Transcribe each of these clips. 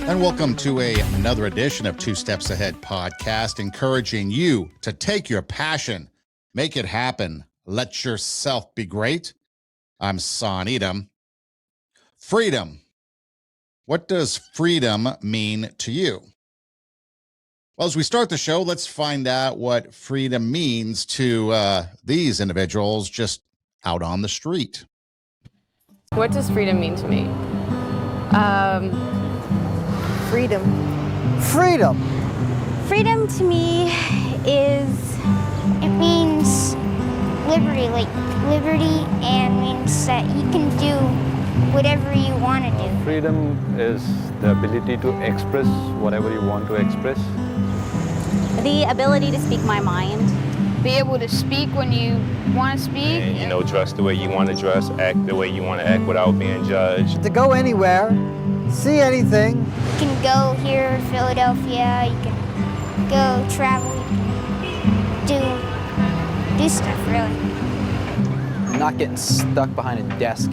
And welcome to another edition of Two Steps Ahead podcast, encouraging you to take your passion, make it happen, let yourself be great. I'm Son Edom. Freedom. What does freedom mean to you? Well, as we start the show, let's find out what freedom means to these individuals just out on the street. What does freedom mean to me? Freedom. Freedom to me it means liberty, and means that you can do whatever you want to do. Freedom is the ability to express whatever you want to express. The ability to speak my mind. Be able to speak when you want to speak. And, dress the way you want to dress, act the way you want to act without being judged. To go anywhere, see anything. You can go here in Philadelphia, you can go travel, you can do stuff, really. Not getting stuck behind a desk.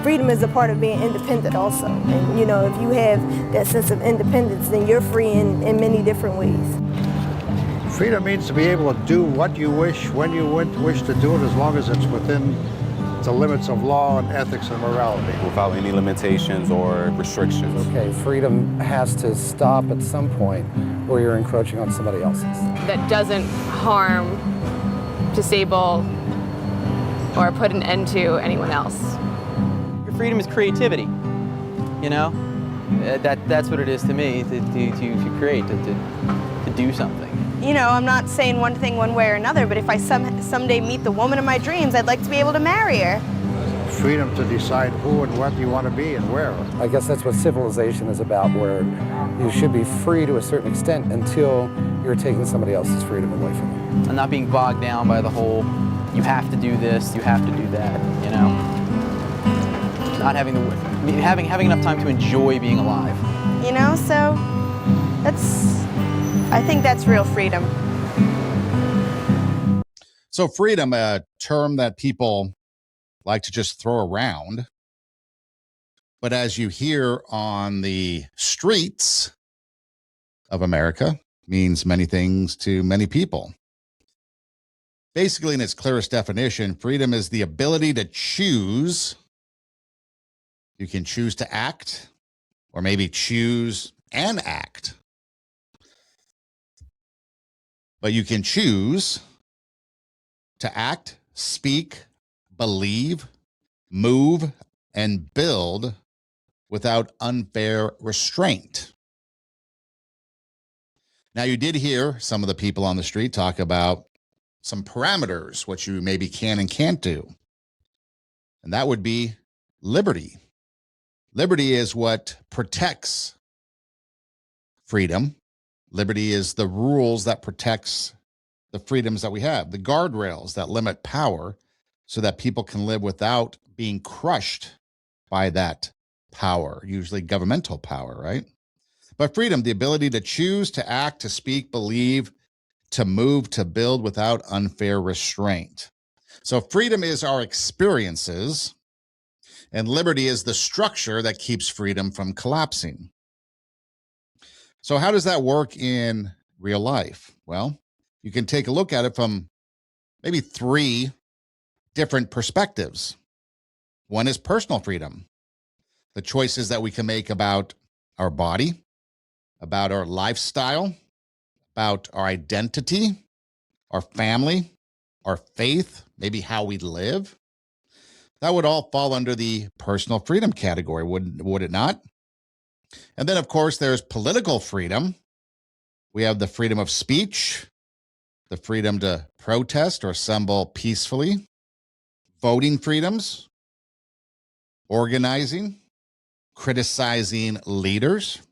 Freedom is a part of being independent also. And, if you have that sense of independence, then you're free in many different ways. Freedom means to be able to do what you wish, when you wish to do it, as long as it's within the limits of law and ethics and morality. Without any limitations or restrictions. Okay, freedom has to stop at some point where you're encroaching on somebody else's. That doesn't harm, disable, or put an end to anyone else. Your freedom is creativity, That's what it is to me, to create, to do something. I'm not saying one thing one way or another, but if I someday meet the woman of my dreams, I'd like to be able to marry her. Freedom to decide who and what you want to be and where. I guess that's what civilization is about, where you should be free to a certain extent until you're taking somebody else's freedom away from you. And not being bogged down by the whole, you have to do this, you have to do that, Not having enough time to enjoy being alive. So I think that's real freedom. So freedom, a term that people like to just throw around. But as you hear on the streets of America, means many things to many people. Basically, in its clearest definition, freedom is the ability to choose. You can choose to act, or maybe choose and act. But you can choose to act, speak, believe, move, and build without unfair restraint. Now, you did hear some of the people on the street talk about some parameters, what you maybe can and can't do. And that would be liberty. Liberty is what protects freedom. Liberty is the rules that protects the freedoms that we have, the guardrails that limit power so that people can live without being crushed by that power, usually governmental power, right? But freedom, the ability to choose, to act, to speak, believe, to move, to build without unfair restraint. So freedom is our experiences, and liberty is the structure that keeps freedom from collapsing. So how does that work in real life? Well, you can take a look at it from maybe three different perspectives. One is personal freedom, the choices that we can make about our body, about our lifestyle, about our identity, our family, our faith, maybe how we live. That would all fall under the personal freedom category, would it not? And then, of course, there's political freedom. We have the freedom of speech, the freedom to protest or assemble peacefully, voting freedoms, organizing, criticizing leaders.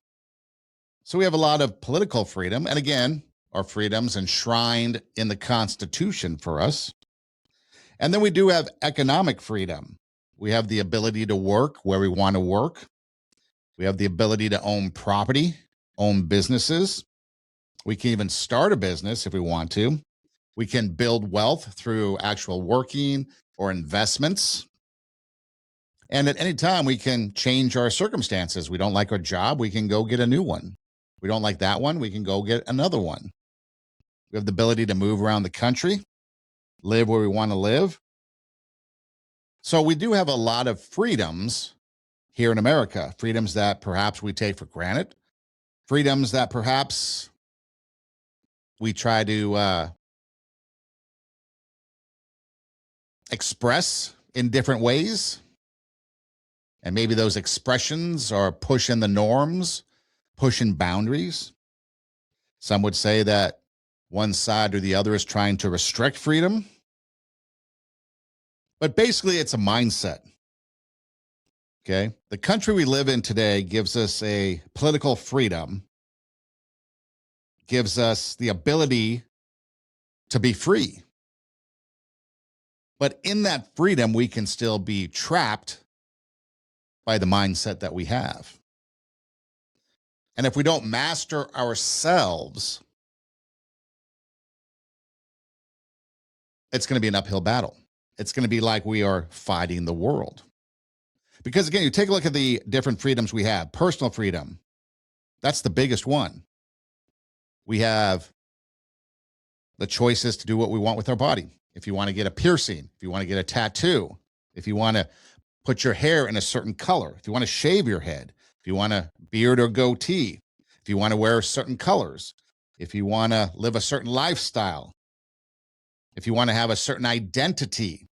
So we have a lot of political freedom. And again, our freedoms enshrined in the Constitution for us. And then we do have economic freedom. We have the ability to work where we want to work. We have the ability to own property, own businesses. We can even start a business if we want to. We can build wealth through actual working or investments. And at any time, we can change our circumstances. We don't like our job, we can go get a new one. We don't like that one, we can go get another one. We have the ability to move around the country, live where we want to live. So we do have a lot of freedoms here in America, freedoms that perhaps we take for granted, freedoms that perhaps we try to express in different ways. And maybe those expressions are pushing the norms, pushing boundaries. Some would say that one side or the other is trying to restrict freedom. But basically, it's a mindset. Okay? The country we live in today gives us a political freedom, gives us the ability to be free. But in that freedom, we can still be trapped by the mindset that we have. And if we don't master ourselves, it's going to be an uphill battle. It's going to be like we are fighting the world. Because again, you take a look at the different freedoms we have. Personal freedom, that's the biggest one. We have the choices to do what we want with our body. If you want to get a piercing, if you want to get a tattoo, if you want to put your hair in a certain color, if you want to shave your head, if you want a beard or goatee, if you want to wear certain colors, if you want to live a certain lifestyle, if you want to have a certain identity,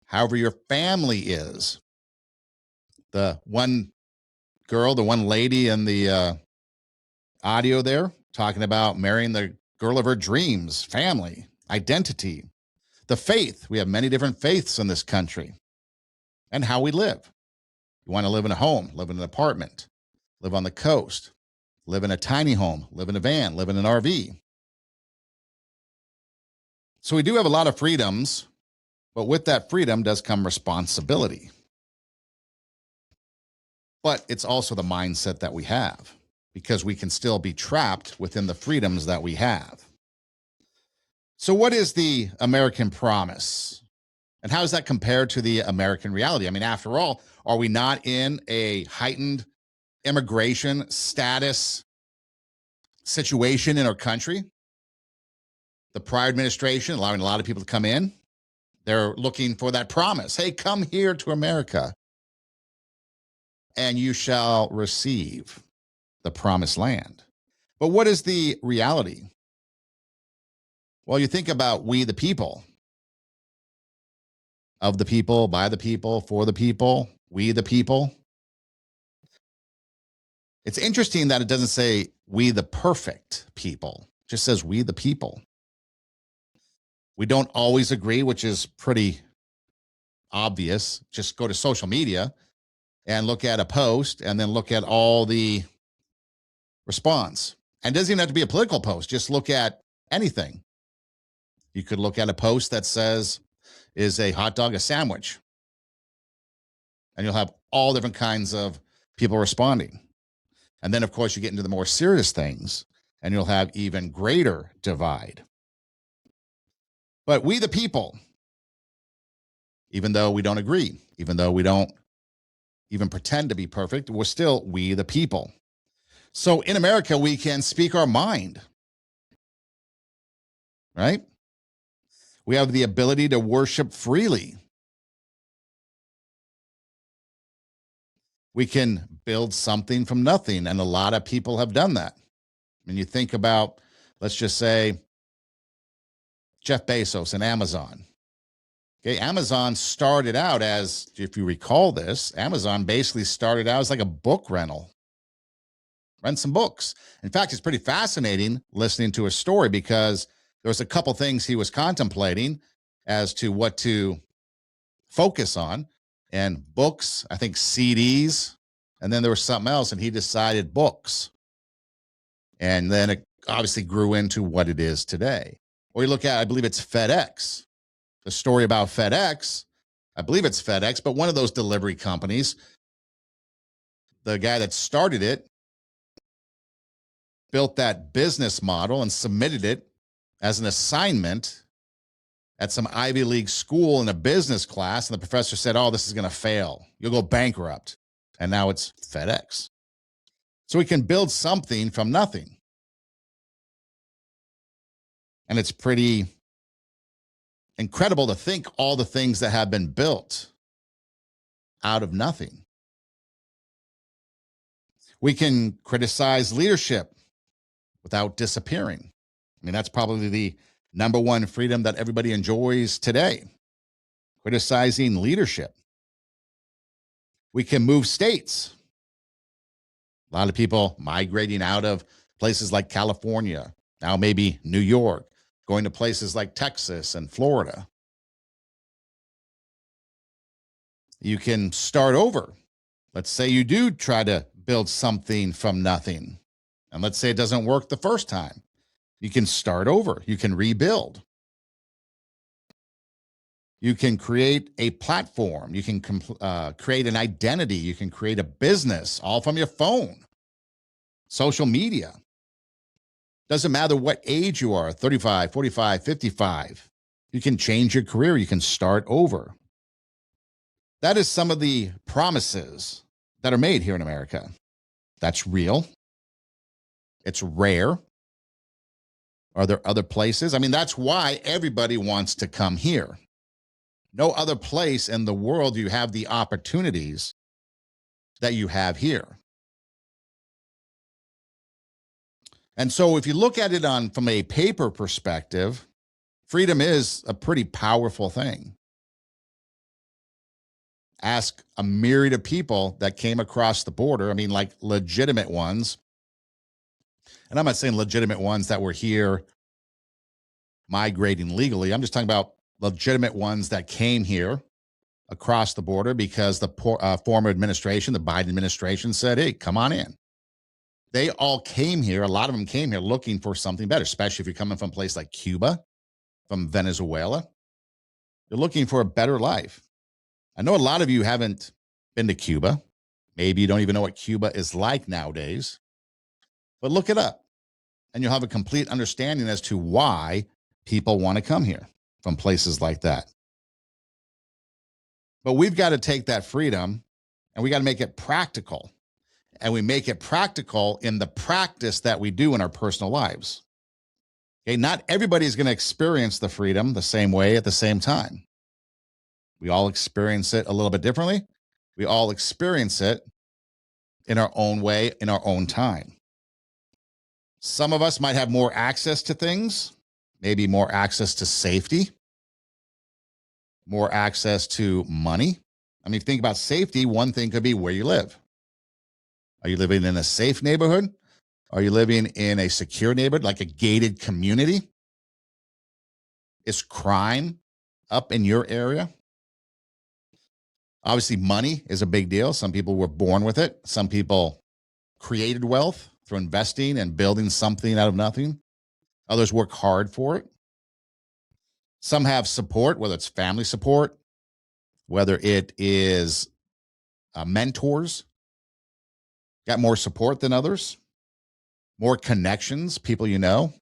however your family is. The one girl, the one lady in the audio there talking about marrying the girl of her dreams, family, identity. The faith, we have many different faiths in this country, and how we live. You want to live in a home, live in an apartment, live on the coast, live in a tiny home, live in a van, live in an RV. So we do have a lot of freedoms, but with that freedom does come responsibility. But it's also the mindset that we have, because we can still be trapped within the freedoms that we have. So what is the American promise? And how does that compare to the American reality? I mean, after all, are we not in a heightened immigration status situation in our country? The prior administration allowing a lot of people to come in. They're looking for that promise. Hey, come here to America, and you shall receive the promised land. But what is the reality? Well, you think about we the people. Of the people, by the people, for the people, we the people. It's interesting that it doesn't say we the perfect people. It just says we the people. We don't always agree, which is pretty obvious. Just go to social media and look at a post and then look at all the response. And it doesn't even have to be a political post. Just look at anything. You could look at a post that says, is a hot dog a sandwich? And you'll have all different kinds of people responding. And then, of course, you get into the more serious things, and you'll have even greater divide. But we the people, even though we don't agree, even though we don't even pretend to be perfect, we're still we the people. So in America, we can speak our mind, right? We have the ability to worship freely. We can build something from nothing, and a lot of people have done that. When you think about, let's just say, Jeff Bezos and Amazon. Okay, Amazon started out as, if you recall this, Amazon basically started out as like a book rental. Rent some books. In fact, it's pretty fascinating listening to a story, because there was a couple things he was contemplating as to what to focus on. And books, I think CDs, and then there was something else, and he decided books. And then it obviously grew into what it is today. Or you look at, I believe it's FedEx. The story about FedEx, I believe it's FedEx, but one of those delivery companies, the guy that started it built that business model and submitted it as an assignment at some Ivy League school in a business class, and the professor said, oh, this is going to fail. You'll go bankrupt. And now it's FedEx. So we can build something from nothing. And it's pretty incredible to think all the things that have been built out of nothing. We can criticize leadership without disappearing. I mean, that's probably the number one freedom that everybody enjoys today, criticizing leadership. We can move states. A lot of people migrating out of places like California, now maybe New York, going to places like Texas and Florida. You can start over. Let's say you do try to build something from nothing, and let's say it doesn't work the first time. You can start over. You can rebuild. You can create a platform. You can create an identity. You can create a business all from your phone, social media. Doesn't matter what age you are, 35, 45, 55. You can change your career. You can start over. That is some of the promises that are made here in America. That's real. It's rare. Are there other places? I mean, that's why everybody wants to come here. No other place in the world you have the opportunities that you have here. And so if you look at it from a paper perspective, freedom is a pretty powerful thing. Ask a myriad of people that came across the border. I mean, like legitimate ones. And I'm not saying legitimate ones that were here migrating legally. I'm just talking about legitimate ones that came here across the border because the former administration, the Biden administration, said, hey, come on in. They all came here. A lot of them came here looking for something better, especially if you're coming from a place like Cuba, from Venezuela. You're looking for a better life. I know a lot of you haven't been to Cuba. Maybe you don't even know what Cuba is like nowadays. But look it up, and you'll have a complete understanding as to why people want to come here from places like that. But we've got to take that freedom and we got to make it practical. And we make it practical in the practice that we do in our personal lives. Okay, not everybody is going to experience the freedom the same way at the same time. We all experience it a little bit differently. We all experience it in our own way, in our own time. Some of us might have more access to things, maybe more access to safety, more access to money. I mean, think about safety. One thing could be where you live. Are you living in a safe neighborhood? Are you living in a secure neighborhood, like a gated community? Is crime up in your area? Obviously, money is a big deal. Some people were born with it. Some people created wealth through investing and building something out of nothing. Others work hard for it. Some have support, whether it's family support, whether it is mentors, got more support than others, more connections, people you know.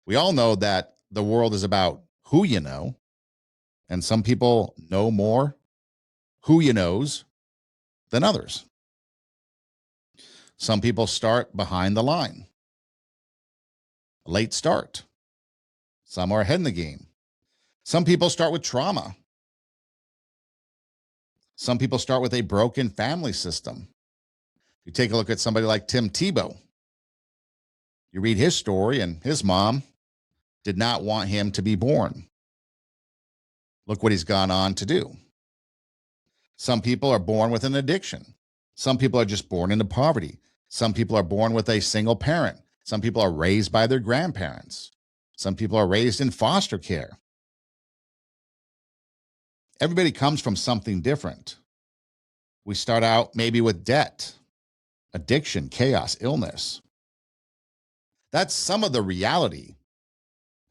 We all know that the world is about who you know, and some people know more who you knows than others. Some people start behind the line, a late start. Some are ahead in the game. Some people start with trauma. Some people start with a broken family system. You take a look at somebody like Tim Tebow. You read his story, and his mom did not want him to be born. Look what he's gone on to do. Some people are born with an addiction. Some people are just born into poverty. Some people are born with a single parent. Some people are raised by their grandparents. Some people are raised in foster care. Everybody comes from something different. We start out maybe with debt, addiction, chaos, illness. That's some of the reality.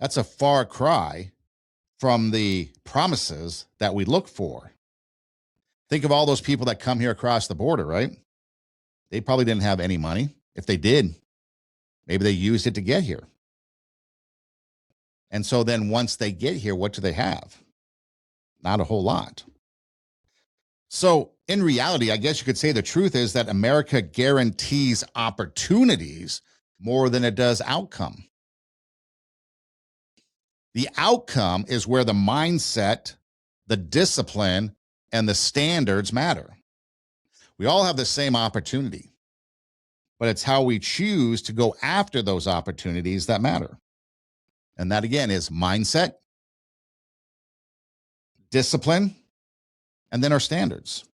That's a far cry from the promises that we look for. Think of all those people that come here across the border, right? They probably didn't have any money. If they did, maybe they used it to get here. And so then once they get here, what do they have? Not a whole lot. So in reality, I guess you could say the truth is that America guarantees opportunities more than it does outcome. The outcome is where the mindset, the discipline, and the standards matter. We all have the same opportunity, but it's how we choose to go after those opportunities that matter. And that again is mindset, discipline, and then our standards.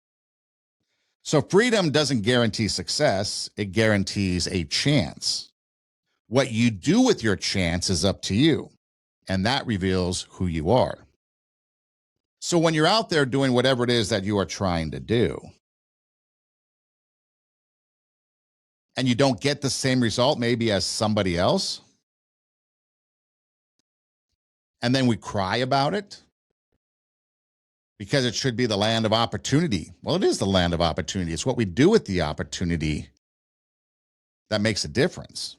So freedom doesn't guarantee success, it guarantees a chance. What you do with your chance is up to you, and that reveals who you are. So when you're out there doing whatever it is that you are trying to do, and you don't get the same result maybe as somebody else, and then we cry about it because it should be the land of opportunity. Well, it is the land of opportunity. It's what we do with the opportunity that makes a difference.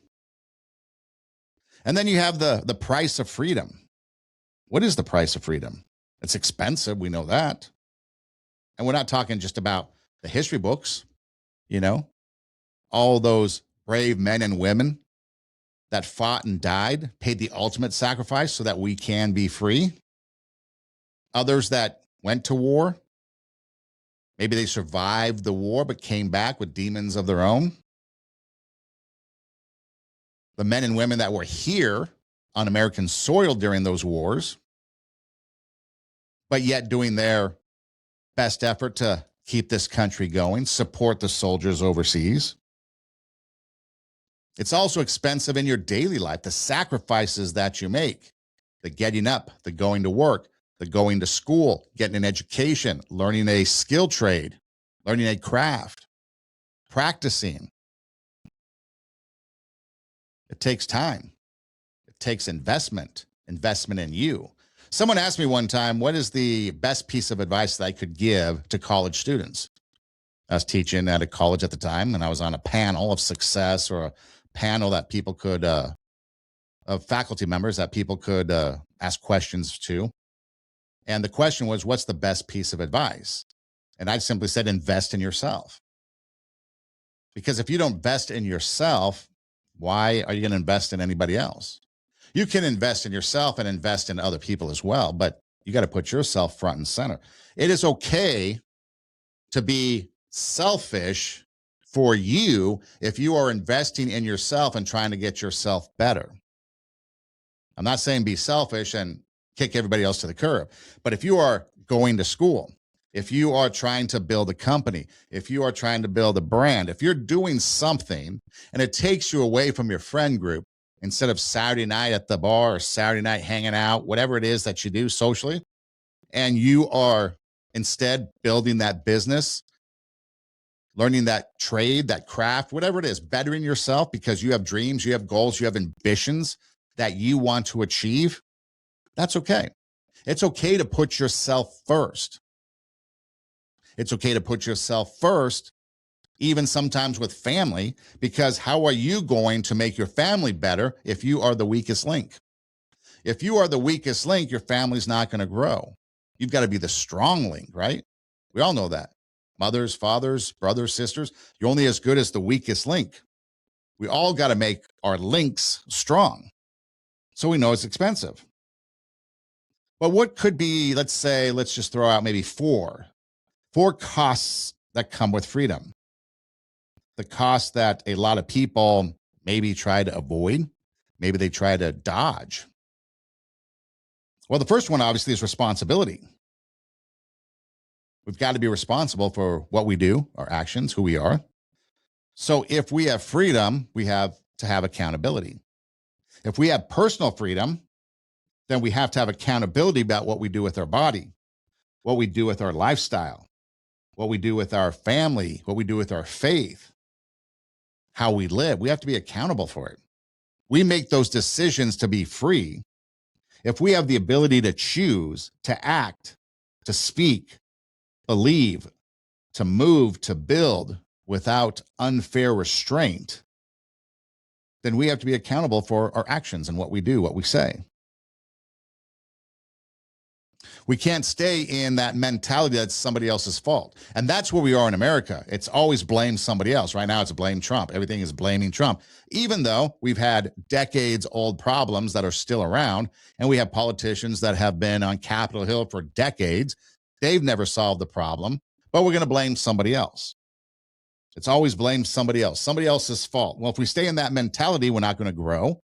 And then you have the price of freedom. What is the price of freedom? It's expensive. We know that. And we're not talking just about the history books, all those brave men and women that fought and died, paid the ultimate sacrifice so that we can be free. Others that went to war, maybe they survived the war but came back with demons of their own. The men and women that were here on American soil during those wars, but yet doing their best effort to keep this country going, support the soldiers overseas. It's also expensive in your daily life, the sacrifices that you make, the getting up, the going to work, the going to school, getting an education, learning a skill trade, learning a craft, practicing. It takes time. It takes investment in you. Someone asked me one time, what is the best piece of advice that I could give to college students? I was teaching at a college at the time, and I was on a panel of success, or a panel that people could, of faculty members that people could ask questions to. And the question was, what's the best piece of advice? And I simply said, invest in yourself. Because if you don't invest in yourself, why are you going to invest in anybody else? You can invest in yourself and invest in other people as well, but you got to put yourself front and center. It is okay to be selfish for you if you are investing in yourself and trying to get yourself better. I'm not saying be selfish and kick everybody else to the curb, but if you are going to school, if you are trying to build a company, if you are trying to build a brand, if you're doing something and it takes you away from your friend group, instead of Saturday night at the bar or Saturday night hanging out, whatever it is that you do socially, and you are instead building that business, learning that trade, that craft, whatever it is, bettering yourself because you have dreams, you have goals, you have ambitions that you want to achieve, that's okay. It's okay to put yourself first. It's okay to put yourself first, even sometimes with family, because how are you going to make your family better if you are the weakest link? If you are the weakest link, your family's not going to grow. You've got to be the strong link, right? We all know that. Mothers, fathers, brothers, sisters, you're only as good as the weakest link. We all got to make our links strong. So we know it's expensive. But what could be, let's just throw out maybe four costs that come with freedom. The cost that a lot of people maybe try to avoid, maybe they try to dodge. Well, the first one obviously is responsibility. We've got to be responsible for what we do, our actions, who we are. So if we have freedom, we have to have accountability. If we have personal freedom, then we have to have accountability about what we do with our body, what we do with our lifestyle, what we do with our family, what we do with our faith, how we live. We have to be accountable for it. We make those decisions to be free. If we have the ability to choose, to act, to speak, believe, to move, to build without unfair restraint, then we have to be accountable for our actions and what we do, what we say. We can't stay in that mentality that's somebody else's fault. And that's where we are in America. It's always blame somebody else. Right now, it's blame Trump. Everything is blaming Trump, even though we've had decades old problems that are still around. And we have politicians that have been on Capitol Hill for decades. They've never solved the problem, but we're going to blame somebody else. It's always blame somebody else, somebody else's fault. Well, if we stay in that mentality, we're not going to grow.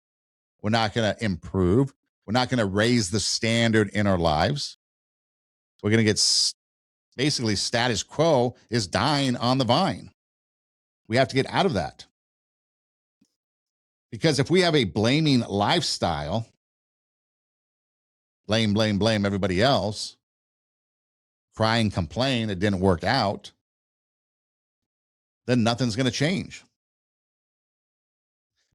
We're not going to improve. We're not going to raise the standard in our lives. We're going to get basically status quo is dying on the vine. We have to get out of that. Because if we have a blaming lifestyle, blame everybody else, cry and complain it didn't work out, then nothing's going to change.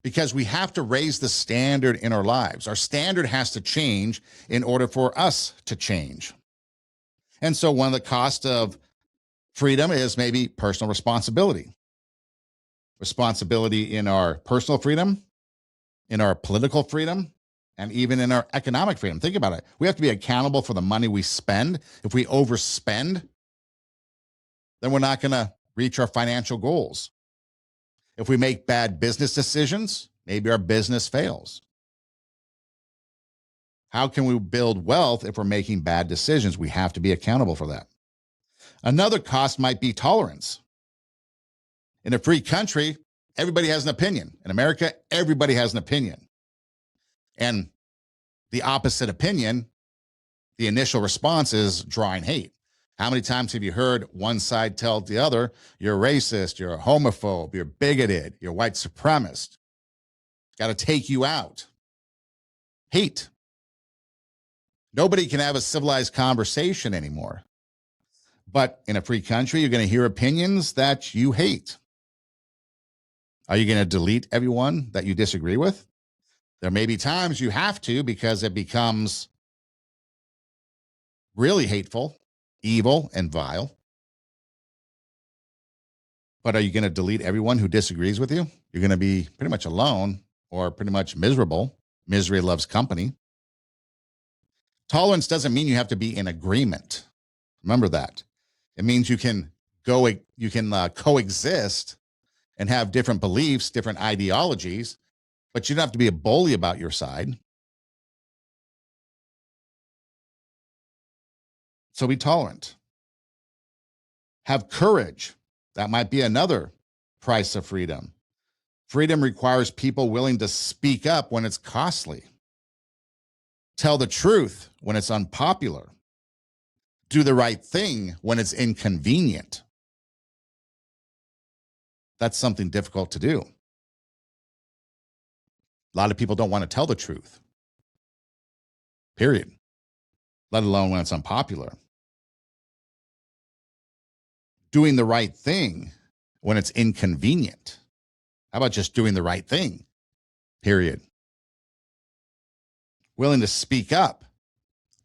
Because we have to raise the standard in our lives. Our standard has to change in order for us to change. And so one of the costs of freedom is maybe personal responsibility. Responsibility in our personal freedom, in our political freedom, and even in our economic freedom. Think about it. We have to be accountable for the money we spend. If we overspend, then we're not going to reach our financial goals. If we make bad business decisions, maybe our business fails. How can we build wealth if we're making bad decisions? We have to be accountable for that. Another cost might be tolerance. In a free country, everybody has an opinion. In America, everybody has an opinion. And the opposite opinion, the initial response is drawing hate. How many times have you heard one side tell the other, you're racist, you're a homophobe, you're bigoted, you're white supremacist, got to take you out? Hate. Nobody can have a civilized conversation anymore. But in a free country, you're going to hear opinions that you hate. Are you going to delete everyone that you disagree with? There may be times you have to because it becomes really hateful, evil, and vile. But are you going to delete everyone who disagrees with you? You're going to be pretty much alone or pretty much miserable. Misery loves company. Tolerance doesn't mean you have to be in agreement. Remember that. It means you can coexist and have different beliefs, different ideologies, but you don't have to be a bully about your side. So be tolerant. Have courage. That might be another price of freedom. Freedom requires people willing to speak up when it's costly. Tell the truth when it's unpopular. Do the right thing when it's inconvenient. That's something difficult to do. A lot of people don't want to tell the truth. Period. Let alone when it's unpopular. Doing the right thing when it's inconvenient. How about just doing the right thing? Period. Willing to speak up.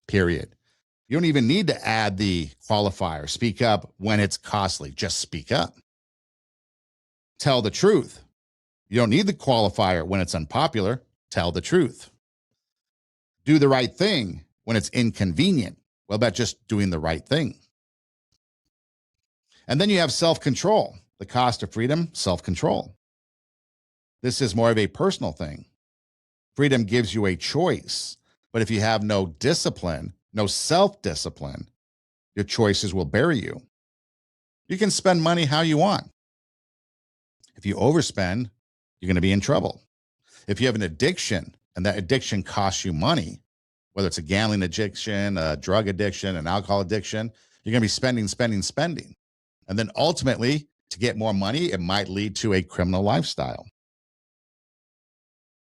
Period. You don't even need to add the qualifier. Speak up when it's costly. Just speak up. Tell the truth. You don't need the qualifier when it's unpopular. Tell the truth. Do the right thing when it's inconvenient. What about just doing the right thing? And then you have self-control. The cost of freedom, self-control. This is more of a personal thing. Freedom gives you a choice, but if you have no discipline, no self-discipline, your choices will bury you. You can spend money how you want. If you overspend, you're going to be in trouble. If you have an addiction and that addiction costs you money, whether it's a gambling addiction, a drug addiction, an alcohol addiction, you're going to be spending. And then ultimately, to get more money, it might lead to a criminal lifestyle.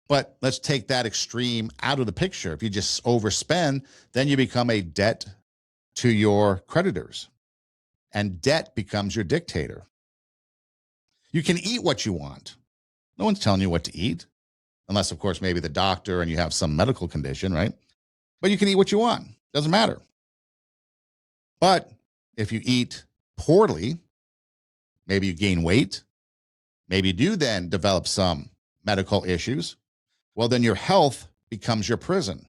But let's take that extreme out of the picture. If you just overspend, then you become a debt to your creditors. And debt becomes your dictator. You can eat what you want. No one's telling you what to eat. Unless, of course, maybe the doctor and you have some medical condition, right? But you can eat what you want. Doesn't matter. But if you eat poorly, maybe you gain weight, maybe you do then develop some medical issues, well, then your health becomes your prison.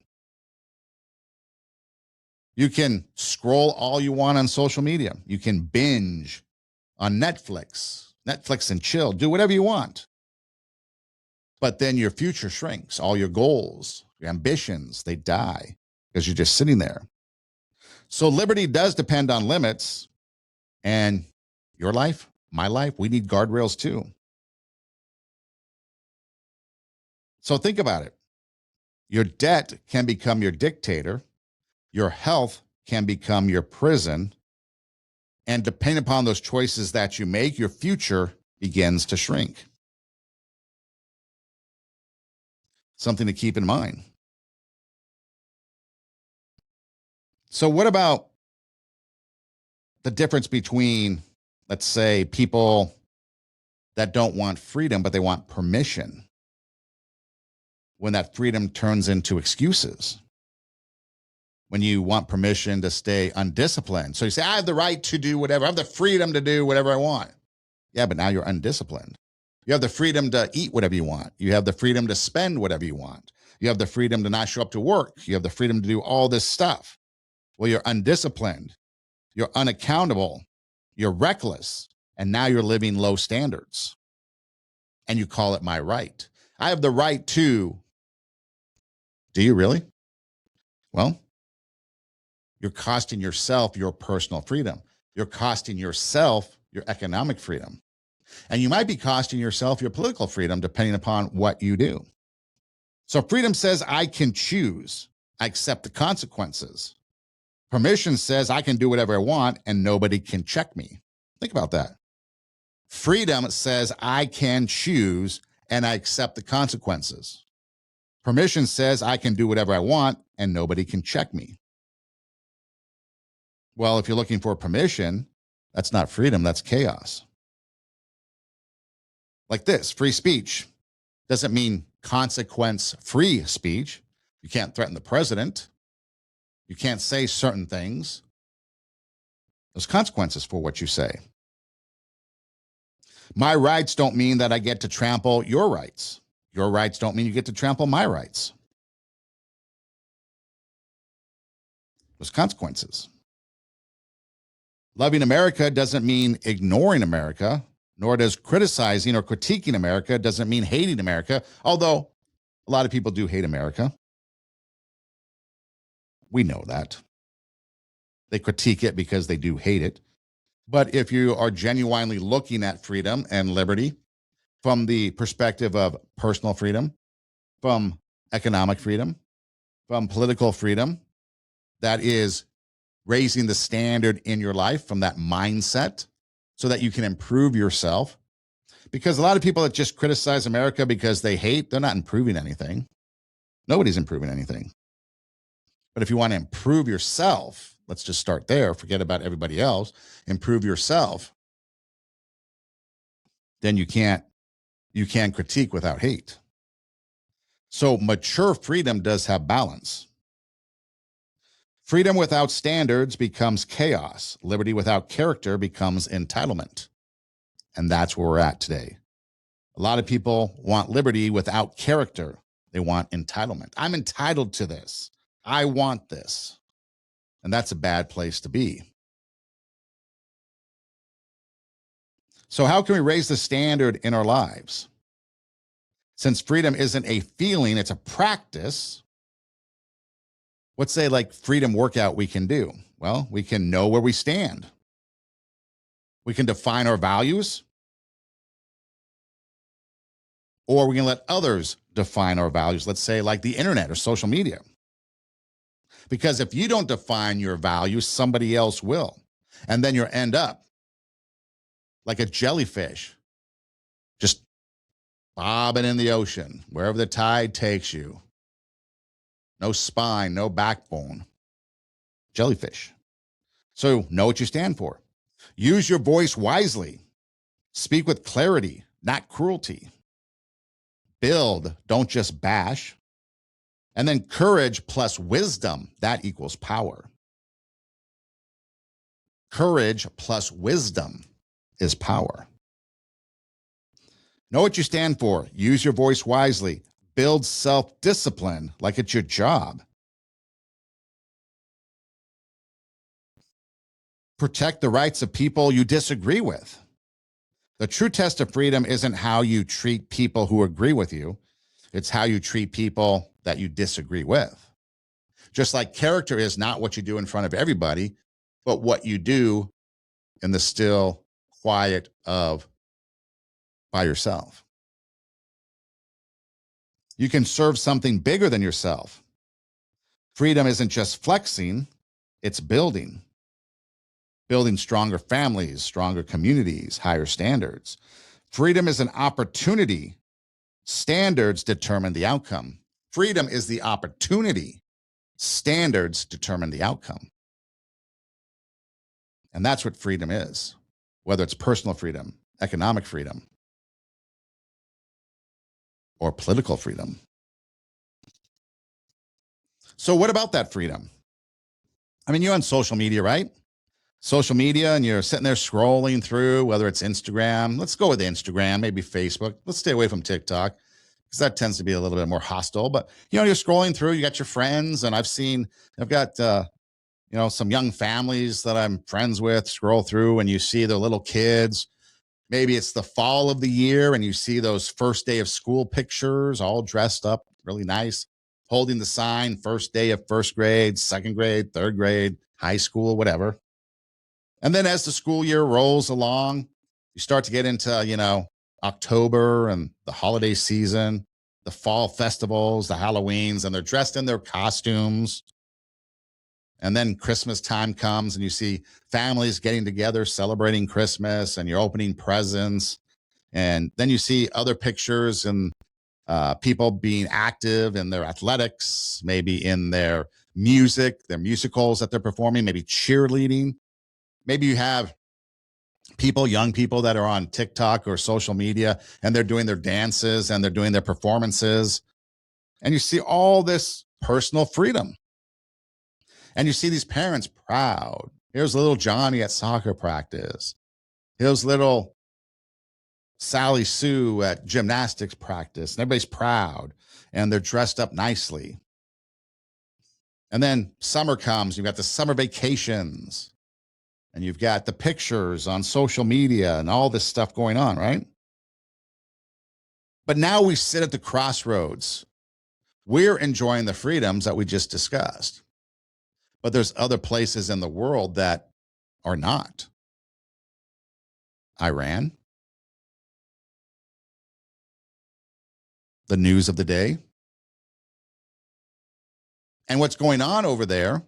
You can scroll all you want on social media. You can binge on Netflix and chill, do whatever you want. But then your future shrinks. All your goals, your ambitions, they die because you're just sitting there. So liberty does depend on limits, and your life, my life, we need guardrails too. So think about it. Your debt can become your dictator. Your health can become your prison. And depending upon those choices that you make, your future begins to shrink. Something to keep in mind. So what about the difference between, let's say, people that don't want freedom, but they want permission, when that freedom turns into excuses? When you want permission to stay undisciplined. So you say, I have the right to do whatever. I have the freedom to do whatever I want. Yeah, but now you're undisciplined. You have the freedom to eat whatever you want. You have the freedom to spend whatever you want. You have the freedom to not show up to work. You have the freedom to do all this stuff. Well, you're undisciplined. You're unaccountable. You're reckless. And now you're living low standards. And you call it my right. I have the right to. Do you really? Well, you're costing yourself your personal freedom. You're costing yourself your economic freedom. And you might be costing yourself your political freedom depending upon what you do. So freedom says I can choose. I accept the consequences. Permission says I can do whatever I want and nobody can check me. Think about that. Freedom says I can choose and I accept the consequences. Permission says I can do whatever I want and nobody can check me. Well, if you're looking for permission, that's not freedom, that's chaos. Like this, free speech doesn't mean consequence-free speech. You can't threaten the president. You can't say certain things. There's consequences for what you say. My rights don't mean that I get to trample your rights. Your rights don't mean you get to trample my rights. There's consequences. Loving America doesn't mean ignoring America, nor does criticizing or critiquing America doesn't mean hating America, although a lot of people do hate America. We know that. They critique it because they do hate it. But if you are genuinely looking at freedom and liberty from the perspective of personal freedom, from economic freedom, from political freedom, that is raising the standard in your life from that mindset so that you can improve yourself. Because a lot of people that just criticize America because they hate, they're not improving anything. Nobody's improving anything. But if you want to improve yourself, let's just start there, forget about everybody else, improve yourself, then you can critique without hate. So mature freedom does have balance. Freedom without standards becomes chaos. Liberty without character becomes entitlement. And that's where we're at today. A lot of people want liberty without character. They want entitlement. I'm entitled to this. I want this. And that's a bad place to be. So how can we raise the standard in our lives? Since freedom isn't a feeling, it's a practice. What's say like freedom workout we can do? Well, we can know where we stand. We can define our values. Or we can let others define our values. Let's say like the internet or social media. Because if you don't define your values, somebody else will. And then you'll end up like a jellyfish, just bobbing in the ocean, wherever the tide takes you. No spine, no backbone. Jellyfish. So know what you stand for. Use your voice wisely. Speak with clarity, not cruelty. Build, don't just bash. And then courage plus wisdom, that equals power. Courage plus wisdom is power. Know what you stand for. Use your voice wisely. Build self-discipline like it's your job. protect the rights of people you disagree with. The true test of freedom isn't how you treat people who agree with you. It's how you treat people that you disagree with. Just like character is not what you do in front of everybody, but what you do in the still quiet of by yourself. You can serve something bigger than yourself. Freedom isn't just flexing, it's building. Building stronger families, stronger communities, higher standards. Freedom is an opportunity. Standards determine the outcome. Freedom is the opportunity. Standards determine the outcome. And that's what freedom is, whether it's personal freedom, economic freedom, or political freedom. So what about that freedom? I mean, you're on social media, right? Social media, and you're sitting there scrolling through, whether it's Instagram. Let's go with Instagram, maybe Facebook. Let's stay away from TikTok because that tends to be a little bit more hostile. But, you're scrolling through, you got your friends, and I've got, some young families that I'm friends with scroll through, and you see their little kids. Maybe it's the fall of the year, and you see those first day of school pictures, all dressed up, really nice, holding the sign, first day of first grade, second grade, third grade, high school, whatever. And then as the school year rolls along, you start to get into, October and the holiday season, the fall festivals, the Halloweens, and they're dressed in their costumes. And then Christmas time comes and you see families getting together, celebrating Christmas, and you're opening presents. And then you see other pictures and people being active in their athletics, maybe in their music, their musicals that they're performing, maybe cheerleading. Maybe you have young people that are on TikTok or social media, and they're doing their dances and they're doing their performances. And you see all this personal freedom. And you see these parents proud. Here's little Johnny at soccer practice. Here's little Sally Sue at gymnastics practice. And everybody's proud and they're dressed up nicely. And then summer comes, you've got the summer vacations. And you've got the pictures on social media and all this stuff going on, right? But now we sit at the crossroads. We're enjoying the freedoms that we just discussed. But there's other places in the world that are not. Iran. The news of the day. And what's going on over there,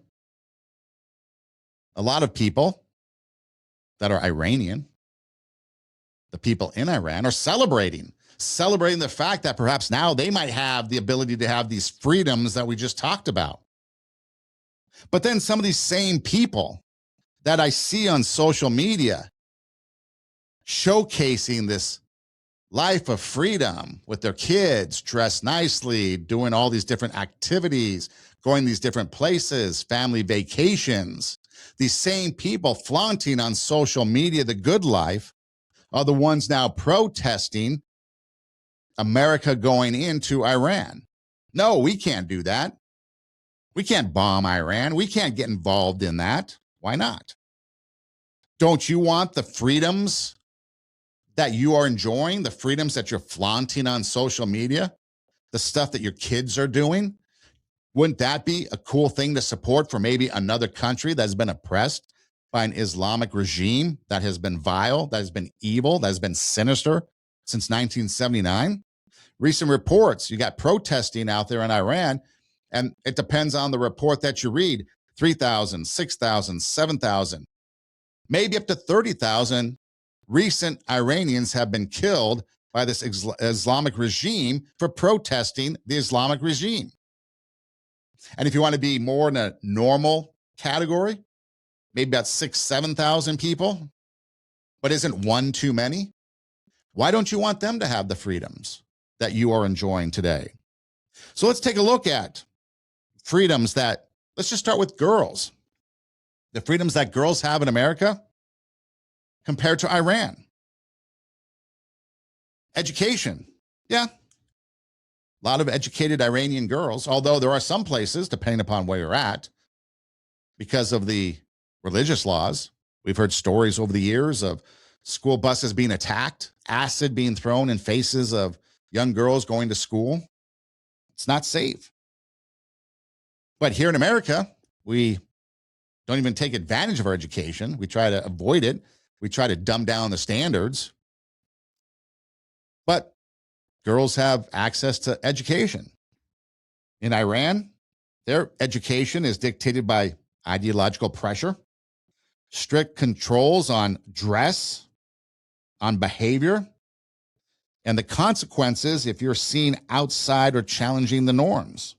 a lot of people that are Iranian, the people in Iran, are celebrating the fact that perhaps now they might have the ability to have these freedoms that we just talked about. But then some of these same people that I see on social media showcasing this life of freedom with their kids, dressed nicely, doing all these different activities, going these different places, family vacations. These same people flaunting on social media the good life are the ones now protesting America going into Iran. No, we can't do that. We can't bomb Iran. We can't get involved in that. Why not? Don't you want the freedoms that you are enjoying, the freedoms that you're flaunting on social media, the stuff that your kids are doing? Wouldn't that be a cool thing to support for maybe another country that has been oppressed by an Islamic regime that has been vile, that has been evil, that has been sinister since 1979? Recent reports, you got protesting out there in Iran, and it depends on the report that you read, 3,000, 6,000, 7,000, maybe up to 30,000 recent Iranians have been killed by this Islamic regime for protesting the Islamic regime. And if you want to be more in a normal category, maybe about 6,000, 7,000 people, but isn't one too many? Why don't you want them to have the freedoms that you are enjoying today? So let's take a look at freedoms that, let's just start with girls. The freedoms that girls have in America compared to Iran. Education. Yeah. A lot of educated Iranian girls, although there are some places, depending upon where you're at, because of the religious laws, We've heard stories over the years of school buses being attacked, acid being thrown in faces of young girls going to school. It's not safe. But here in America, we don't even take advantage of our education. We try to avoid it. We try to dumb down the standards. But girls have access to education. In Iran, their education is dictated by ideological pressure, strict controls on dress, on behavior, and the consequences if you're seen outside or challenging the norms.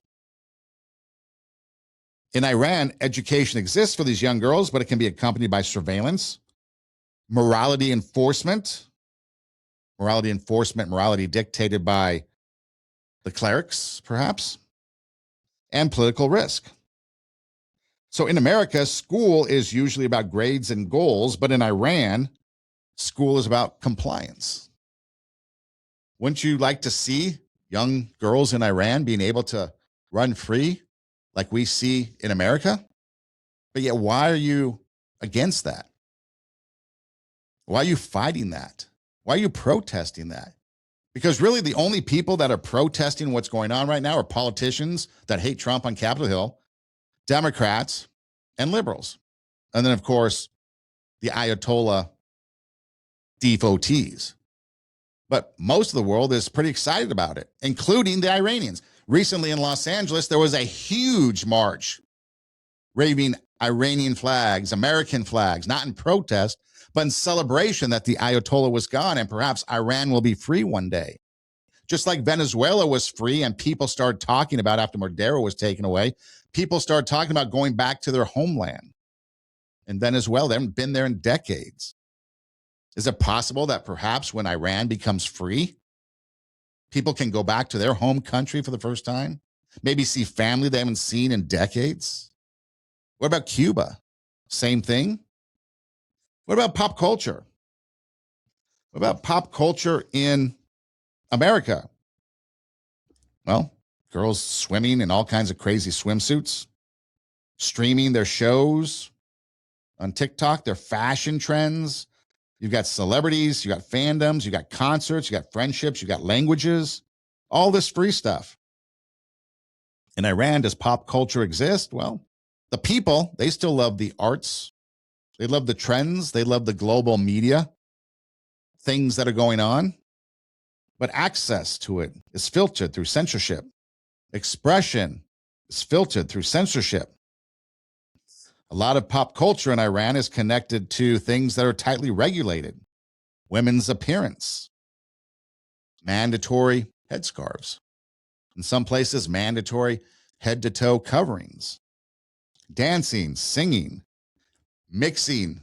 In Iran, education exists for these young girls, but it can be accompanied by surveillance, morality dictated by the clerics, perhaps, and political risk. So in America, school is usually about grades and goals, but in Iran, school is about compliance. Wouldn't you like to see young girls in Iran being able to run free like we see in America? But yet, why are you against that? Why are you fighting that? Why are you protesting that? Because really, the only people that are protesting what's going on right now are politicians that hate Trump on Capitol Hill, Democrats, and liberals. And then, of course, the Ayatollah devotees. But most of the world is pretty excited about it, including the Iranians. Recently in Los Angeles, there was a huge march waving Iranian flags, American flags, not in protest, but in celebration that the Ayatollah was gone and perhaps Iran will be free one day. Just like Venezuela was free and people started talking about after Maduro was taken away, people started talking about going back to their homeland. In Venezuela, they haven't been there in decades. Is it possible that perhaps when Iran becomes free, people can go back to their home country for the first time? Maybe see family they haven't seen in decades? What about Cuba? Same thing? What about pop culture? What about pop culture in America? Well, girls swimming in all kinds of crazy swimsuits, streaming their shows on TikTok, their fashion trends. You've got celebrities, you got fandoms, you got concerts, you got friendships, you got languages, all this free stuff. In Iran, does pop culture exist? Well, the people, they still love the arts. They love the trends. They love the global media, things that are going on. But access to it is filtered through censorship. Expression is filtered through censorship. A lot of pop culture in Iran is connected to things that are tightly regulated. Women's appearance, mandatory headscarves. In some places, mandatory head-to-toe coverings. Dancing, singing, mixing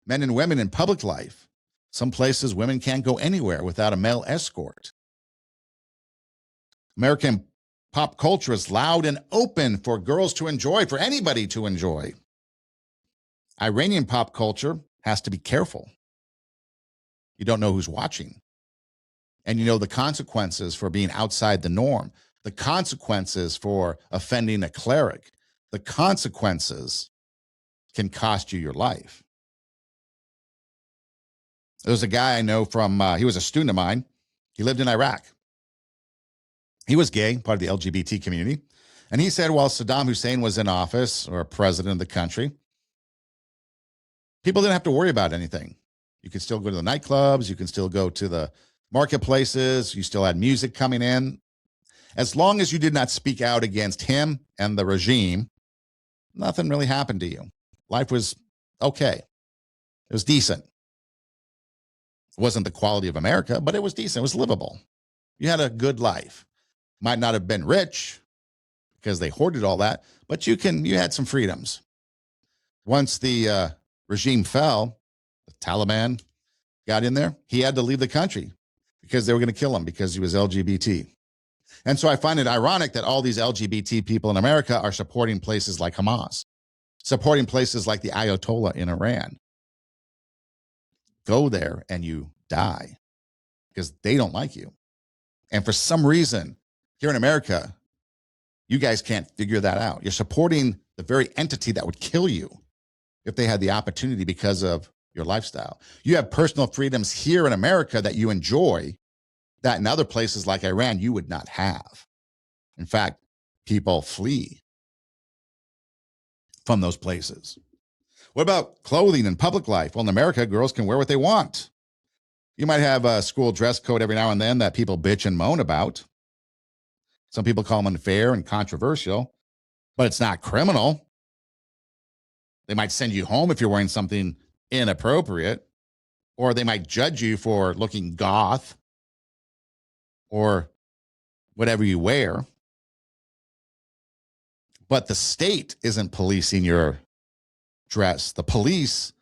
men and women in public life. Some places, women can't go anywhere without a male escort. American pop culture is loud and open for girls to enjoy, for anybody to enjoy. Iranian pop culture has to be careful. You don't know who's watching. And you know the consequences for being outside the norm, the consequences for offending a cleric, the consequences can cost you your life. There was a guy I know from, he was a student of mine. He lived in Iraq. He was gay, part of the LGBT community. And he said while Saddam Hussein was in office or president of the country, people didn't have to worry about anything. You could still go to the nightclubs. You can still go to the marketplaces. You still had music coming in. As long as you did not speak out against him and the regime, nothing really happened to you. Life was okay. It was decent. It wasn't the quality of America, but it was decent. It was livable. You had a good life. Might not have been rich because they hoarded all that, but you had some freedoms. Once the regime fell, the Taliban got in there, he had to leave the country because they were going to kill him because he was LGBT. And so I find it ironic that all these LGBT people in America are supporting places like Hamas, supporting places like the Ayatollah in Iran. Go there and you die because they don't like you. And for some reason, here in America, you guys can't figure that out. You're supporting the very entity that would kill you. if they had the opportunity because of your lifestyle. You have personal freedoms here in America that you enjoy that in other places like Iran you would not have. In fact, people flee from those places. What about clothing and public life? Well, in America, girls can wear what they want. You might have a school dress code every now and then that people bitch and moan about. Some people call them unfair and controversial, but it's not criminal. They might send you home if you're wearing something inappropriate, or they might judge you for looking goth or whatever you wear. But the state isn't policing your dress. The police,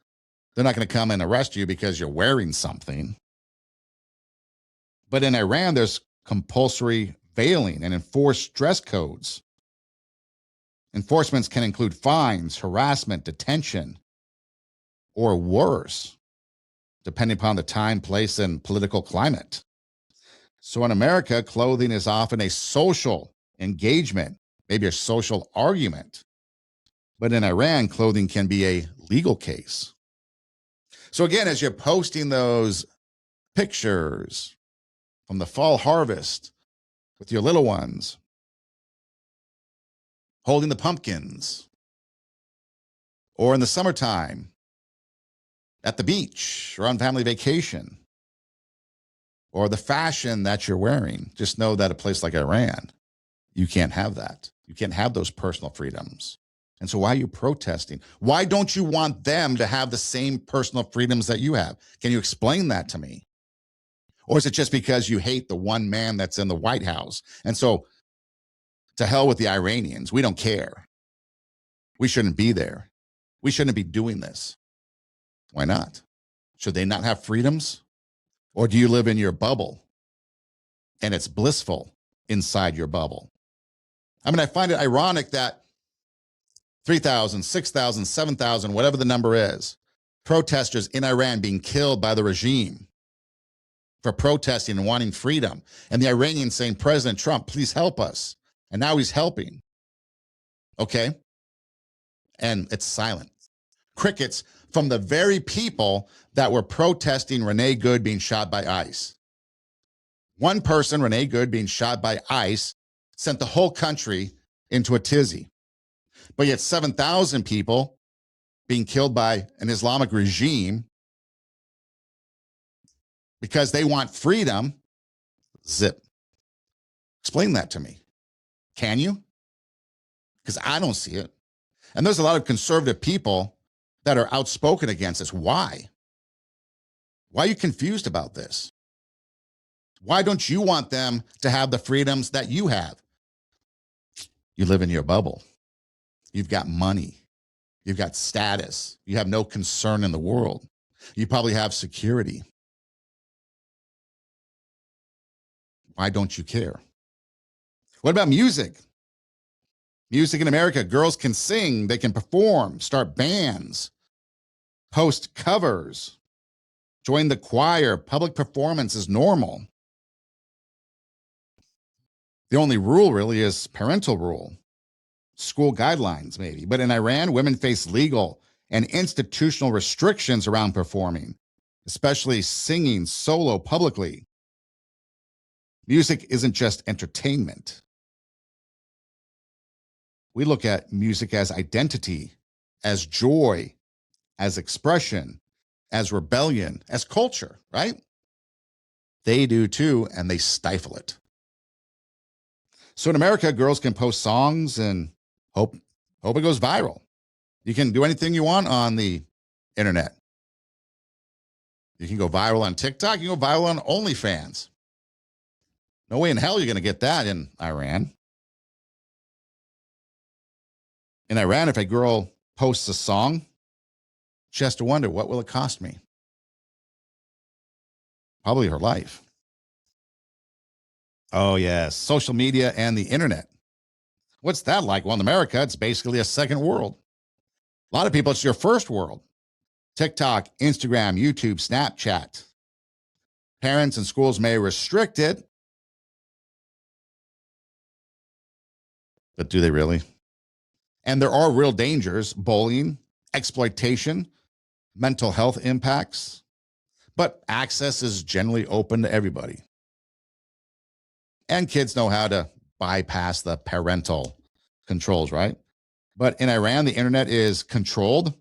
they're not going to come and arrest you because you're wearing something. But in Iran, there's compulsory veiling and enforced dress codes. Enforcements can include fines, harassment, detention, or worse, depending upon the time, place, and political climate. So in America, clothing is often a social engagement, maybe a social argument. But in Iran, clothing can be a legal case. So again, as you're posting those pictures from the fall harvest with your little ones, holding the pumpkins, or in the summertime at the beach or on family vacation, or the fashion that you're wearing, just know that a place like Iran, you can't have that. You can't have those personal freedoms. And so why are you protesting? Why don't you want them to have the same personal freedoms that you have? Can you explain that to me? Or is it just because you hate the one man that's in the White House? And so to hell with the Iranians, we don't care. We shouldn't be there. We shouldn't be doing this. Why not? Should they not have freedoms? Or do you live in your bubble and it's blissful inside your bubble? I mean, I find it ironic that 3,000, 6,000, 7,000, whatever the number is, protesters in Iran being killed by the regime for protesting and wanting freedom. And the Iranians saying, President Trump, please help us. And now he's helping. Okay? And it's silent. Crickets from the very people that were protesting Renee Good being shot by ICE. One person, Renee Good, being shot by ICE, sent the whole country into a tizzy. But yet 7,000 people being killed by an Islamic regime because they want freedom, zip. Explain that to me. Can you? Because I don't see it. And there's a lot of conservative people that are outspoken against this. Why? Why are you confused about this? Why don't you want them to have the freedoms that you have? You live in your bubble. You've got money. You've got status. You have no concern in the world. You probably have security. Why don't you care? What about music? Music in America, girls can sing, they can perform, start bands, post covers, join the choir. Public performance is normal. The only rule really is parental rule, school guidelines maybe. But in Iran, women face legal and institutional restrictions around performing, especially singing solo publicly. Music isn't just entertainment. We look at music as identity, as joy, as expression, as rebellion, as culture, right? They do too, and they stifle it. So in America, girls can post songs and hope it goes viral. You can do anything you want on the internet. You can go viral on TikTok, you can go viral on OnlyFans. No way in hell you're going to get that in Iran. In Iran, if a girl posts a song, she has to wonder, what will it cost me? Probably her life. Oh, yes, social media and the internet. What's that like? Well, in America, it's basically a second world. A lot of people, it's your first world. TikTok, Instagram, YouTube, Snapchat. Parents and schools may restrict it. But do they really? And there are real dangers, bullying exploitation, mental health impacts, but access is generally open to everybody. And kids know how to bypass the parental controls, right? But in Iran, the internet is controlled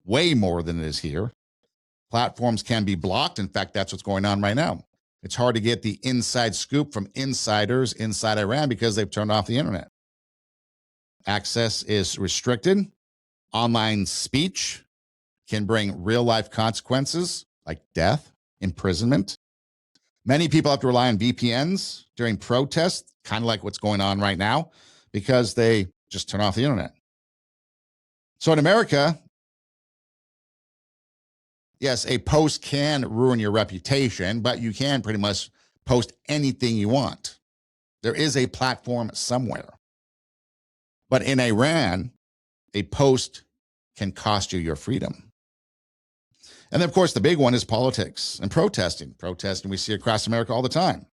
way more than it is here. Platforms can be blocked. In fact, that's what's going on right now. It's hard to get the inside scoop from insiders inside Iran because they've turned off the internet. Access is restricted. Online speech can bring real life consequences like death, imprisonment. Many people have to rely on VPNs during protests, kind of like what's going on right now, because they just turn off the internet. So in America, yes, a post can ruin your reputation, but you can pretty much post anything you want. There is a platform somewhere. But in Iran, a post can cost you your freedom. And then, of course, the big one is politics and protesting. Protesting we see across America all the time.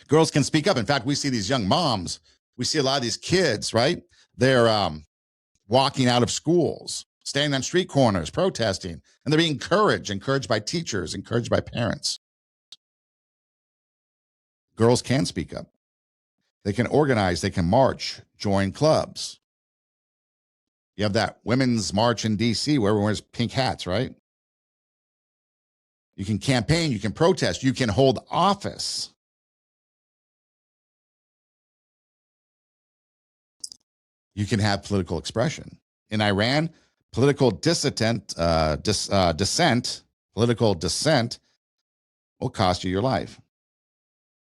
Girls can speak up. In fact, we see these young moms. We see a lot of these kids, right? They're walking out of schools, standing on street corners, protesting, and they're being encouraged by teachers, encouraged by parents. Girls can speak up. They can organize, they can march, join clubs. You have that women's march in DC where everyone wears pink hats, right? You can campaign, you can protest, you can hold office. You can have political expression. In Iran, political dissent will cost you your life.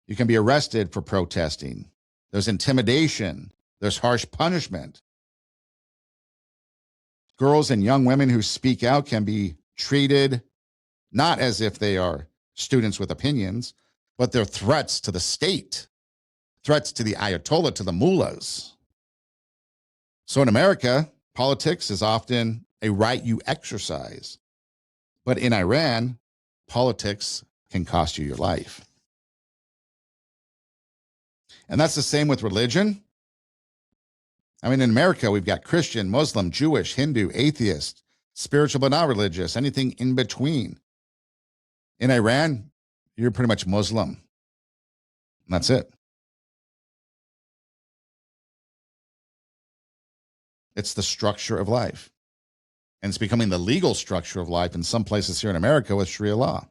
You can be arrested for protesting. There's intimidation. There's harsh punishment. Girls and young women who speak out can be treated not as if they are students with opinions, but they're threats to the state, threats to the Ayatollah, to the mullahs. So in America, politics is often a right you exercise. But in Iran, politics can cost you your life. And that's the same with religion. I mean, in America, we've got Christian, Muslim, Jewish, Hindu, atheist, spiritual but not religious, anything in between. In Iran, you're pretty much Muslim. And that's it. It's the structure of life. And it's becoming the legal structure of life in some places here in America with Sharia law.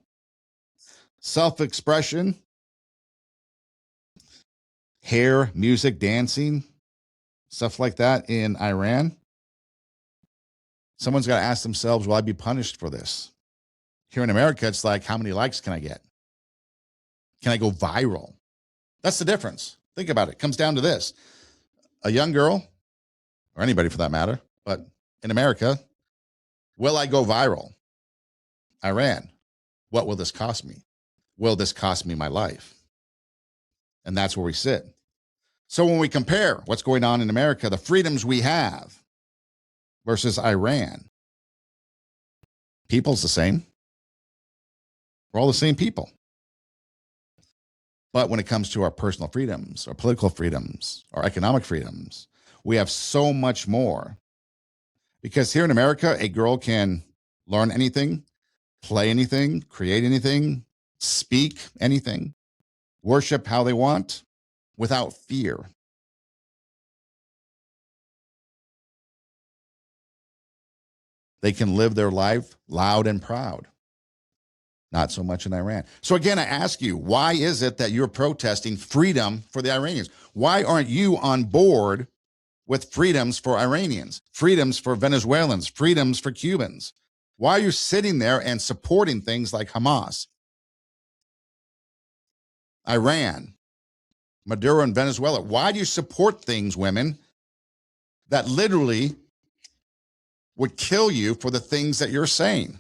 Self-expression, hair, music, dancing, stuff like that in Iran. Someone's got to ask themselves, will I be punished for this? Here in America, it's like, how many likes can I get? Can I go viral? That's the difference. Think about it. It comes down to this. A young girl, or anybody for that matter, but in America, will I go viral? Iran, what will this cost me? Will this cost me my life? And that's where we sit. So when we compare what's going on in America, the freedoms we have versus Iran, people's the same. We're all the same people. But when it comes to our personal freedoms, our political freedoms, our economic freedoms, we have so much more. Because here in America, a girl can learn anything, play anything, create anything, speak anything, worship how they want without fear. They can live their life loud and proud. Not so much in Iran. So again, I ask you, why is it that you're protesting freedom for the Iranians? Why aren't you on board with freedoms for Iranians, freedoms for Venezuelans, freedoms for Cubans? Why are you sitting there and supporting things like Hamas, Iran, Maduro, and Venezuela? Why do you support things, women, that literally would kill you for the things that you're saying?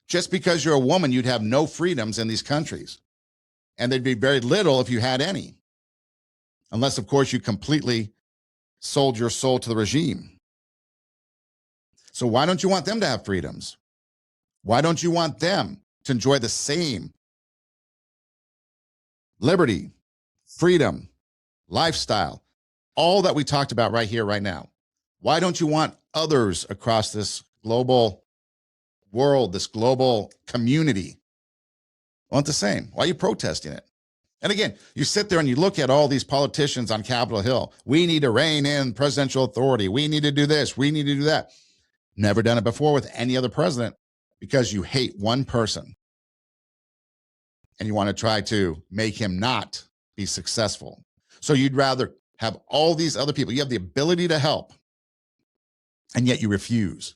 Just because you're a woman, you'd have no freedoms in these countries. And there'd be very little if you had any. Unless, of course, you completely sold your soul to the regime. So why don't you want them to have freedoms? Why don't you want them to enjoy the same liberty, freedom, lifestyle, all that we talked about right here, right now? Why don't you want others across this global world, this global community want the same. Why are you protesting it? And again, you sit there and you look at all these politicians on Capitol Hill. We need to rein in presidential authority. We need to do this. We need to do that. Never done it before with any other president because you hate one person and you want to try to make him not be successful. So you'd rather have all these other people. You have the ability to help, and yet you refuse.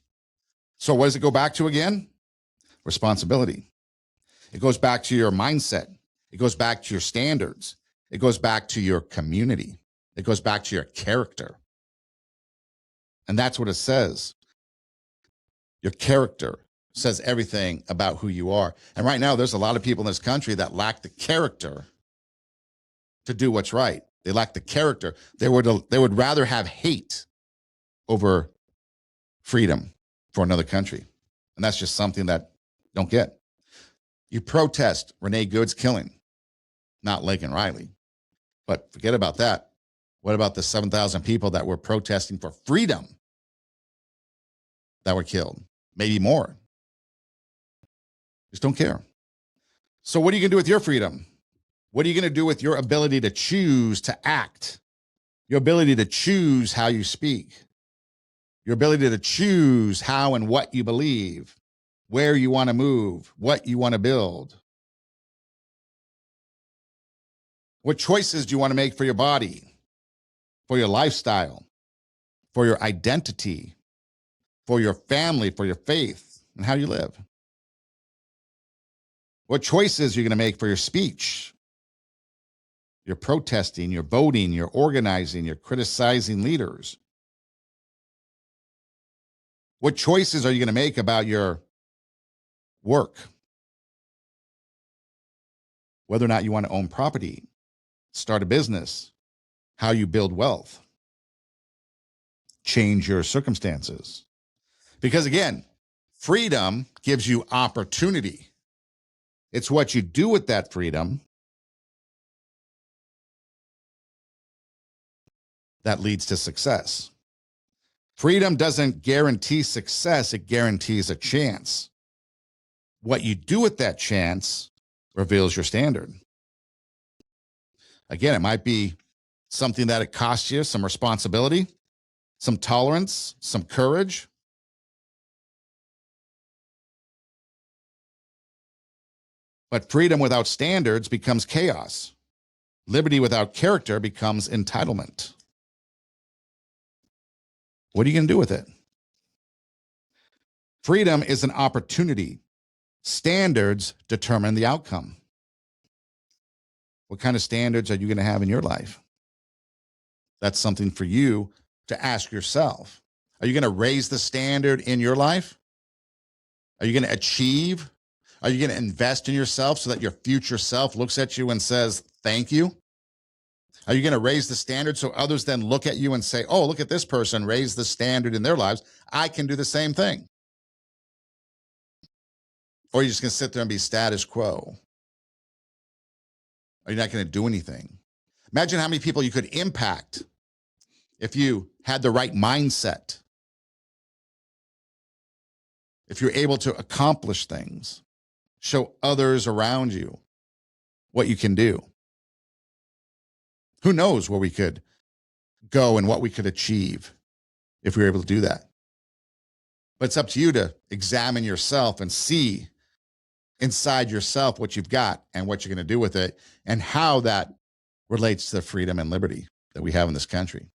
So what does it go back to again? Responsibility. It goes back to your mindset. It goes back to your standards. It goes back to your community. It goes back to your character. And that's what it says. Your character says everything about who you are. And right now, there's a lot of people in this country that lack the character to do what's right. They lack the character. They would rather have hate over freedom for another country. And that's just something that don't get. You protest Renee Good's killing, not Laken Riley. But forget about that. What about the 7,000 people that were protesting for freedom that were killed? Maybe more. Just don't care. So what are you going to do with your freedom? What are you going to do with your ability to choose to act? Your ability to choose how you speak? Your ability to choose how and what you believe, where you want to move, what you want to build? What choices do you want to make for your body, for your lifestyle, for your identity, for your family, for your faith, and how you live? What choices are you going to make for your speech? You're protesting, you're voting, you're organizing, you're criticizing leaders. What choices are you going to make about your work? Whether or not you want to own property, start a business, how you build wealth, change your circumstances. Because again, freedom gives you opportunity. It's what you do with that freedom that leads to success. Freedom doesn't guarantee success, it guarantees a chance. What you do with that chance reveals your standard. Again, it might be something that it costs you some responsibility, some tolerance, some courage. But freedom without standards becomes chaos. Liberty without character becomes entitlement. What are you going to do with it? Freedom is an opportunity. Standards determine the outcome. What kind of standards are you going to have in your life? That's something for you to ask yourself. Are you going to raise the standard in your life? Are you going to achieve? Are you going to invest in yourself so that your future self looks at you and says, thank you? Are you going to raise the standard so others then look at you and say, oh, look at this person raise the standard in their lives. I can do the same thing. Or are you just going to sit there and be status quo? Are you not going to do anything? Imagine how many people you could impact if you had the right mindset. If you're able to accomplish things, show others around you what you can do. Who knows where we could go and what we could achieve if we were able to do that. But it's up to you to examine yourself and see inside yourself what you've got and what you're going to do with it and how that relates to the freedom and liberty that we have in this country.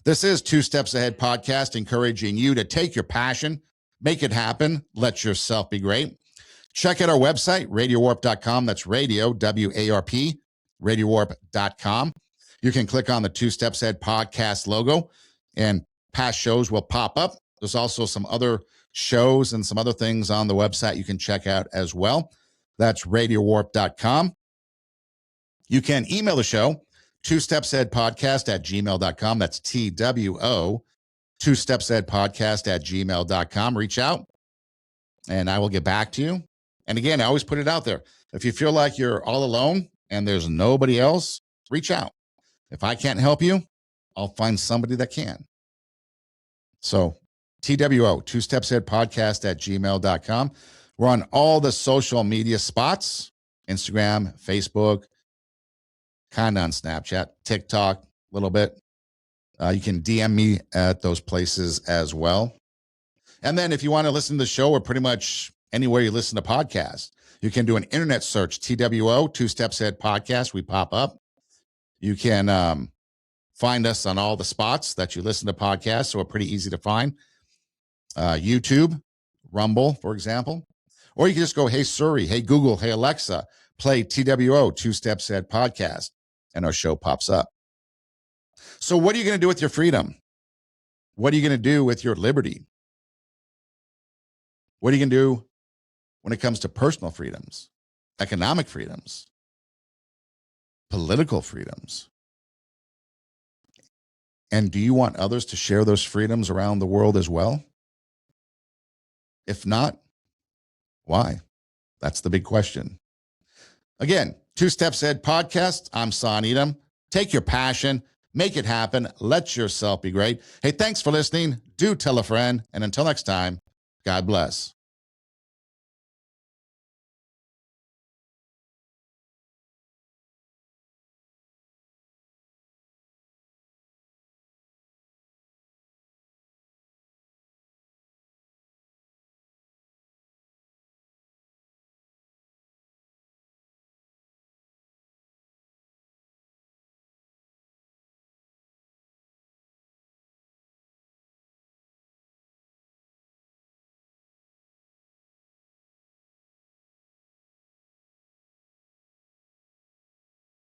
This is Two Steps Ahead podcast, encouraging you to take your passion, make it happen, let yourself be great. Check out our website, radiowarp.com. That's radio, W-A-R-P, radiowarp.com. You can click on the Two Steps Ahead podcast logo and past shows will pop up. There's also some other shows and some other things on the website you can check out as well. That's radiowarp.com. You can email the show, twostepsaheadpodcast@gmail.com. That's TWO, twostepsaheadpodcast@gmail.com. Reach out and I will get back to you. And again, I always put it out there. If you feel like you're all alone and there's nobody else, reach out. If I can't help you, I'll find somebody that can. So TWO, Two Steps Ahead Podcast at gmail.com. We're on all the social media spots, Instagram, Facebook, kind of on Snapchat, TikTok, a little bit. You can DM me at those places as well. And then if you want to listen to the show, we're pretty much anywhere you listen to podcasts. You can do an internet search, TWO, Two Steps Ahead Podcast. We pop up. You can find us on all the spots that you listen to podcasts, so we're pretty easy to find. YouTube, Rumble, for example. Or you can just go, hey, Siri, hey, Google, hey, Alexa, play TWO, Two Steps Ahead Podcast, and our show pops up. So what are you going to do with your freedom? What are you going to do with your liberty? What are you going to do when it comes to personal freedoms, economic freedoms, political freedoms? And do you want others to share those freedoms around the world as well? If not, why? That's the big question. Again, Two Steps Ahead Podcast. I'm Son Edom. Take your passion, make it happen. Let yourself be great. Hey, thanks for listening. Do tell a friend. And until next time, God bless.